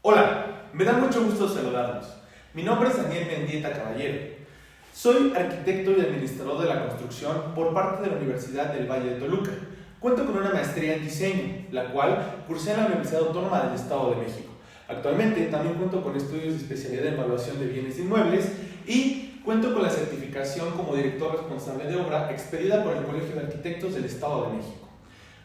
Hola, me da mucho gusto saludarlos. Mi nombre es Daniel Mendieta Caballero. Soy arquitecto y administrador de la construcción por parte de la Universidad del Valle de Toluca. Cuento con una maestría en diseño, la cual cursé en la Universidad Autónoma del Estado de México. Actualmente también cuento con estudios de especialidad en evaluación de bienes inmuebles y cuento con la certificación como director responsable de obra expedida por el Colegio de Arquitectos del Estado de México.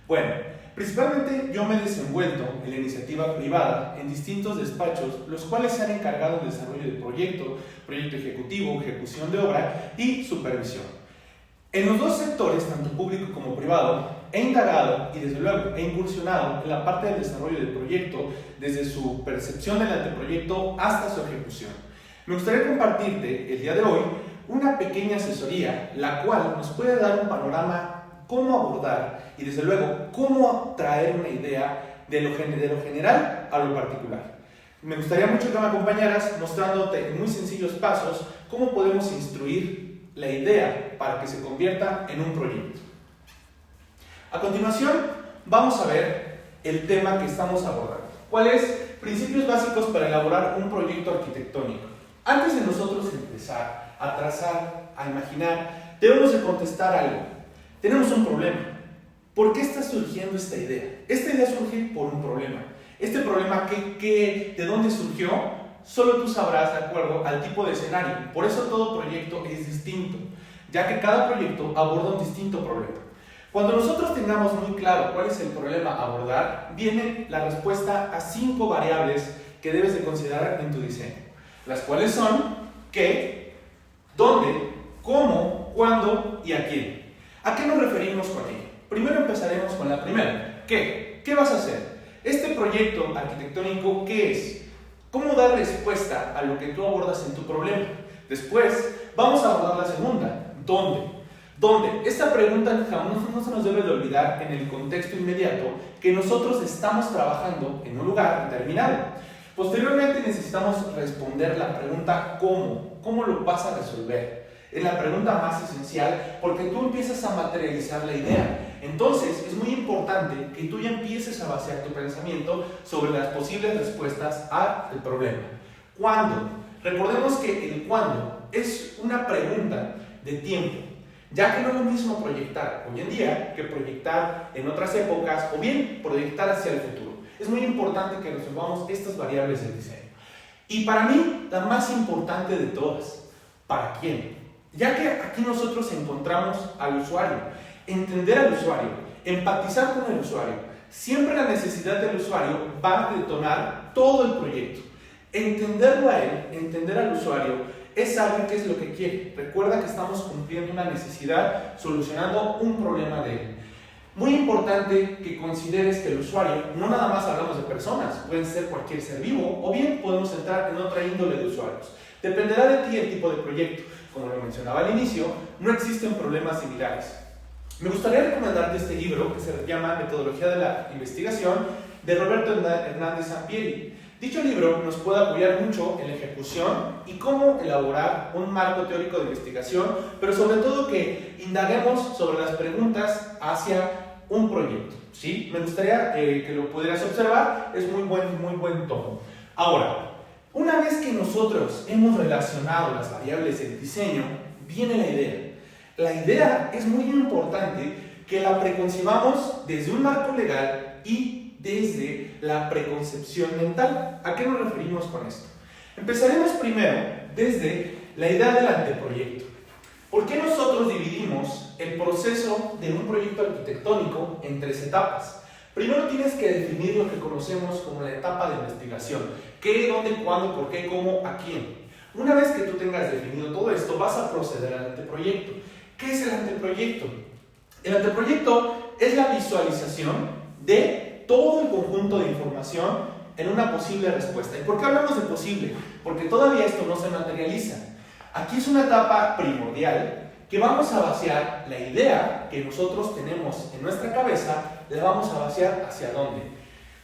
Bueno, principalmente yo me he desenvuelto en la iniciativa privada en distintos despachos, los cuales se han encargado del desarrollo de proyecto ejecutivo, ejecución de obra y supervisión. En los dos sectores, tanto público como privado, he indagado y desde luego he incursionado en la parte del desarrollo del proyecto, desde su percepción del anteproyecto hasta su ejecución. Me gustaría compartirte el día de hoy una pequeña asesoría, la cual nos puede dar un panorama cómo abordar y desde luego cómo traer una idea de lo general a lo particular. Me gustaría mucho que me acompañaras mostrándote en muy sencillos pasos cómo podemos instruir la idea para que se convierta en un proyecto. A continuación vamos a ver el tema que estamos abordando. ¿Cuáles? Principios básicos para elaborar un proyecto arquitectónico. Antes de nosotros empezar a trazar, a imaginar, debemos de contestar algo. Tenemos un problema. ¿Por qué está surgiendo esta idea? Esta idea surge por un problema. Este problema, ¿de dónde surgió? Solo tú sabrás de acuerdo al tipo de escenario. Por eso todo proyecto es distinto, ya que cada proyecto aborda un distinto problema. Cuando nosotros tengamos muy claro cuál es el problema a abordar, viene la respuesta a 5 variables que debes de considerar en tu diseño, las cuales son qué, dónde, cómo, cuándo y a quién. ¿A qué nos referimos con ello? Primero empezaremos con la primera. ¿Qué? ¿Qué vas a hacer? Este proyecto arquitectónico, ¿qué es? ¿Cómo dar respuesta a lo que tú abordas en tu problema? Después, vamos a abordar la segunda. ¿Dónde? ¿Dónde? Esta pregunta no se nos debe de olvidar en el contexto inmediato que nosotros estamos trabajando en un lugar determinado. Posteriormente necesitamos responder la pregunta ¿cómo? ¿Cómo lo vas a resolver? Es la pregunta más esencial porque tú empiezas a materializar la idea. Entonces es muy importante que tú ya empieces a vaciar tu pensamiento sobre las posibles respuestas al problema. ¿Cuándo? Recordemos que el cuándo es una pregunta de tiempo, ya que no es lo mismo proyectar hoy en día que proyectar en otras épocas o bien proyectar hacia el futuro. Es muy importante que resolvamos estas variables del diseño. Y para mí, la más importante de todas, ¿para quién? Ya que aquí nosotros encontramos al usuario, entender al usuario, empatizar con el usuario. Siempre la necesidad del usuario va a detonar todo el proyecto. Entenderlo a él, entender al usuario, es saber qué es lo que quiere. Recuerda que estamos cumpliendo una necesidad, solucionando un problema de él. Muy importante que consideres que el usuario, no nada más hablamos de personas, pueden ser cualquier ser vivo, o bien podemos entrar en otra índole de usuarios. Dependerá de ti el tipo de proyecto. Como lo mencionaba al inicio, no existen problemas similares. Me gustaría recomendarte este libro que se llama Metodología de la Investigación de Roberto Hernández Sampieri. Dicho libro nos puede apoyar mucho en la ejecución y cómo elaborar un marco teórico de investigación, pero sobre todo que indaguemos sobre las preguntas hacia un proyecto. ¿Sí? Me gustaría que lo pudieras observar, es muy buen tono. Ahora, una vez que nosotros hemos relacionado las variables del diseño, viene la idea. La idea es muy importante que la preconcebamos desde un marco legal y desde la preconcepción mental. ¿A qué nos referimos con esto? Empezaremos primero desde la idea del anteproyecto. ¿Por qué nosotros dividimos el proceso de un proyecto arquitectónico en 3 etapas? Primero tienes que definir lo que conocemos como la etapa de investigación. ¿Qué, dónde, cuándo, por qué, cómo, a quién? Una vez que tú tengas definido todo esto, vas a proceder al anteproyecto. ¿Qué es el anteproyecto? El anteproyecto es la visualización de todo el conjunto de información en una posible respuesta. ¿Y por qué hablamos de posible? Porque todavía esto no se materializa. Aquí es una etapa primordial que vamos a vaciar la idea que nosotros tenemos en nuestra cabeza, la vamos a vaciar hacia dónde.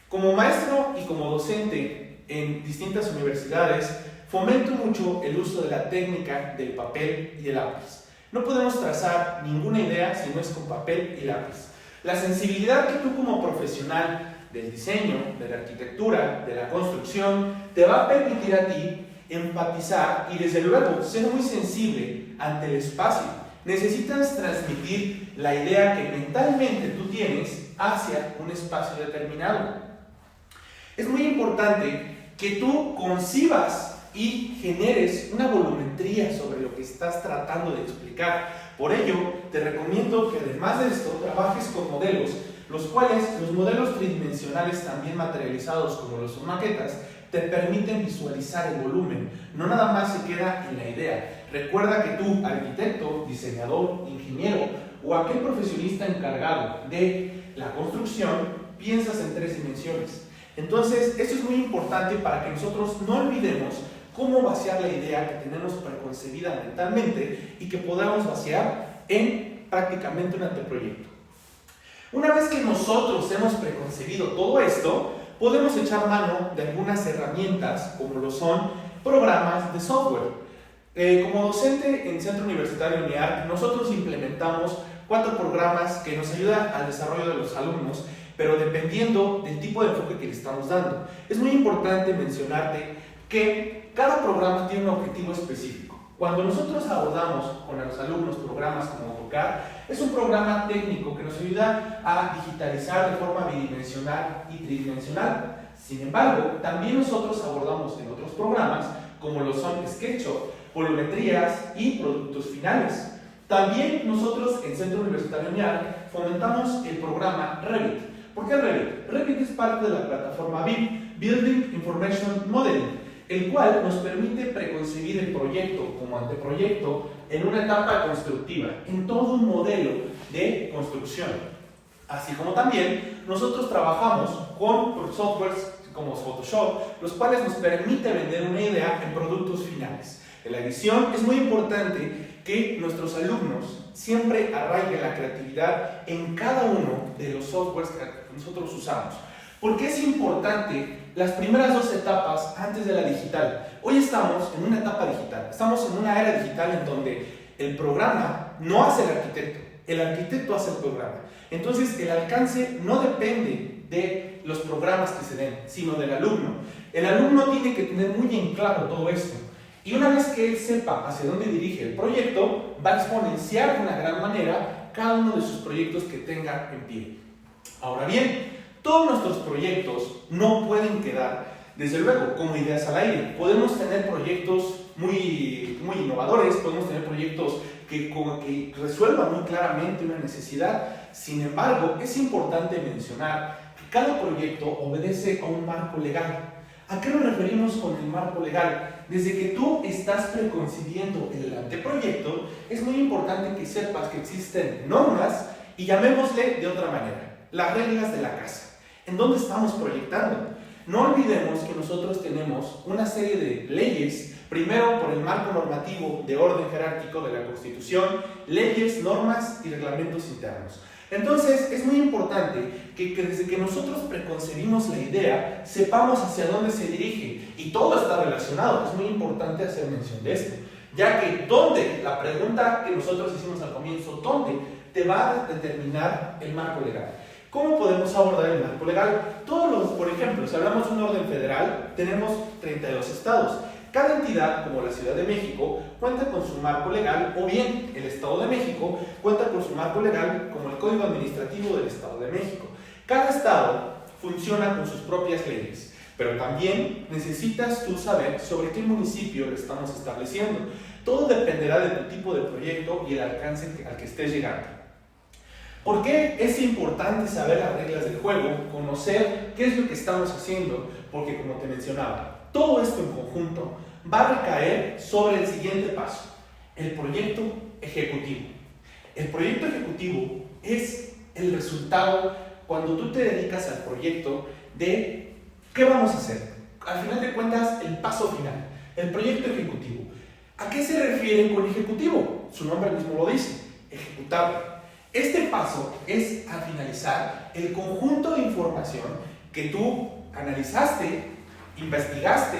Como maestro y como docente en distintas universidades, fomento mucho el uso de la técnica del papel y el lápiz. No podemos trazar ninguna idea si no es con papel y lápiz. La sensibilidad que tú como profesional del diseño, de la arquitectura, de la construcción, te va a permitir a ti empatizar y desde luego ser muy sensible ante el espacio. Necesitas transmitir la idea que mentalmente tú tienes hacia un espacio determinado. Es muy importante que tú concibas y generes una volumetría sobre lo que estás tratando de explicar. Por ello, te recomiendo que además de esto trabajes con modelos, los cuales los modelos tridimensionales también materializados como lo son maquetas, te permiten visualizar el volumen, no nada más se queda en la idea. Recuerda que tú, arquitecto, diseñador, ingeniero o aquel profesionista encargado de la construcción, piensas en 3 dimensiones. Entonces, esto es muy importante para que nosotros no olvidemos cómo vaciar la idea que tenemos preconcebida mentalmente y que podamos vaciar en prácticamente un anteproyecto. Una vez que nosotros hemos preconcebido todo esto, podemos echar mano de algunas herramientas como lo son programas de software. Como docente en Centro Universitario UNIARC, nosotros implementamos 4 programas que nos ayudan al desarrollo de los alumnos, pero dependiendo del tipo de enfoque que le estamos dando. Es muy importante mencionarte que cada programa tiene un objetivo específico. Cuando nosotros abordamos con los alumnos programas como AutoCAD, es un programa técnico que nos ayuda a digitalizar de forma bidimensional y tridimensional. Sin embargo, también nosotros abordamos en otros programas, como lo son SketchUp, volumetrías y productos finales. También nosotros en Centro Universitario UNIARC fomentamos el programa Revit. ¿Por qué Revit? Revit es parte de la plataforma BIM, Building Information Modeling, el cual nos permite preconcebir el proyecto como anteproyecto en una etapa constructiva, en todo un modelo de construcción. Así como también nosotros trabajamos con softwares como Photoshop, los cuales nos permiten vender una idea en productos finales. En la edición es muy importante que nuestros alumnos siempre arraiguen la creatividad en cada uno de los softwares que nosotros usamos. ¿Por qué es importante las primeras 2 etapas antes de la digital? Hoy estamos en una etapa digital, estamos en una era digital en donde el programa no hace el arquitecto hace el programa. Entonces el alcance no depende de los programas que se den, sino del alumno. El alumno tiene que tener muy en claro todo esto. Y una vez que él sepa hacia dónde dirige el proyecto, va a exponenciar de una gran manera cada uno de sus proyectos que tenga en pie. Ahora bien, todos nuestros proyectos no pueden quedar, desde luego, como ideas al aire. Podemos tener proyectos muy innovadores, podemos tener proyectos que resuelvan muy claramente una necesidad. Sin embargo, es importante mencionar que cada proyecto obedece a un marco legal. ¿A qué nos referimos con el marco legal? Desde que tú estás preconcibiendo el anteproyecto, es muy importante que sepas que existen normas y llamémosle de otra manera, las reglas de la casa. ¿En dónde estamos proyectando? No olvidemos que nosotros tenemos una serie de leyes, primero por el marco normativo de orden jerárquico de la Constitución, leyes, normas y reglamentos internos. Entonces, es muy importante que desde que nosotros preconcebimos la idea, sepamos hacia dónde se dirige. Y todo está relacionado. Es muy importante hacer mención de esto. Ya que ¿dónde? La pregunta que nosotros hicimos al comienzo, ¿dónde? Te va a determinar el marco legal. ¿Cómo podemos abordar el marco legal? Por ejemplo, si hablamos de un orden federal, tenemos 32 estados. Cada entidad, como la Ciudad de México, cuenta con su marco legal, o bien el Estado de México cuenta con su marco legal como el Código Administrativo del Estado de México. Cada estado funciona con sus propias leyes, pero también necesitas tú saber sobre qué municipio lo estamos estableciendo. Todo dependerá de tu tipo de proyecto y el alcance al que estés llegando. ¿Por qué es importante saber las reglas del juego, conocer qué es lo que estamos haciendo? Porque, como te mencionaba, todo esto en conjunto va a recaer sobre el siguiente paso, el proyecto ejecutivo. El proyecto ejecutivo es el resultado cuando tú te dedicas al proyecto de qué vamos a hacer. Al final de cuentas, el paso final, el proyecto ejecutivo. ¿A qué se refieren con ejecutivo? Su nombre mismo lo dice, ejecutable. Este paso es a finalizar el conjunto de información que tú analizaste, investigaste,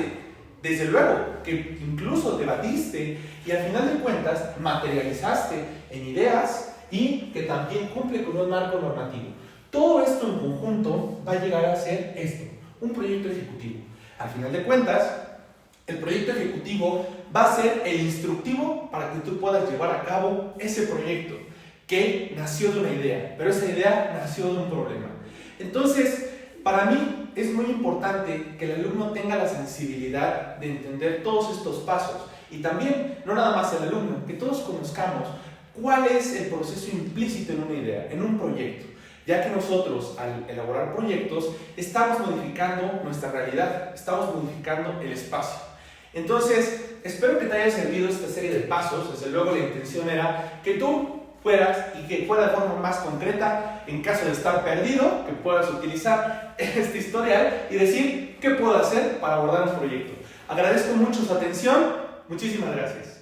desde luego que incluso debatiste y al final de cuentas materializaste en ideas y que también cumple con un marco normativo. Todo esto en conjunto va a llegar a ser esto, un proyecto ejecutivo. Al final de cuentas, el proyecto ejecutivo va a ser el instructivo para que tú puedas llevar a cabo ese proyecto que nació de una idea, pero esa idea nació de un problema. Entonces, para mí es muy importante que el alumno tenga la sensibilidad de entender todos estos pasos y también, no nada más el alumno, que todos conozcamos cuál es el proceso implícito en una idea, en un proyecto, ya que nosotros al elaborar proyectos estamos modificando nuestra realidad, estamos modificando el espacio. Entonces, espero que te haya servido esta serie de pasos. Desde luego la intención era que tú fueras y que fuera de forma más concreta, en caso de estar perdido, que puedas utilizar este historial y decir qué puedo hacer para abordar un proyecto. Agradezco mucho su atención, muchísimas gracias.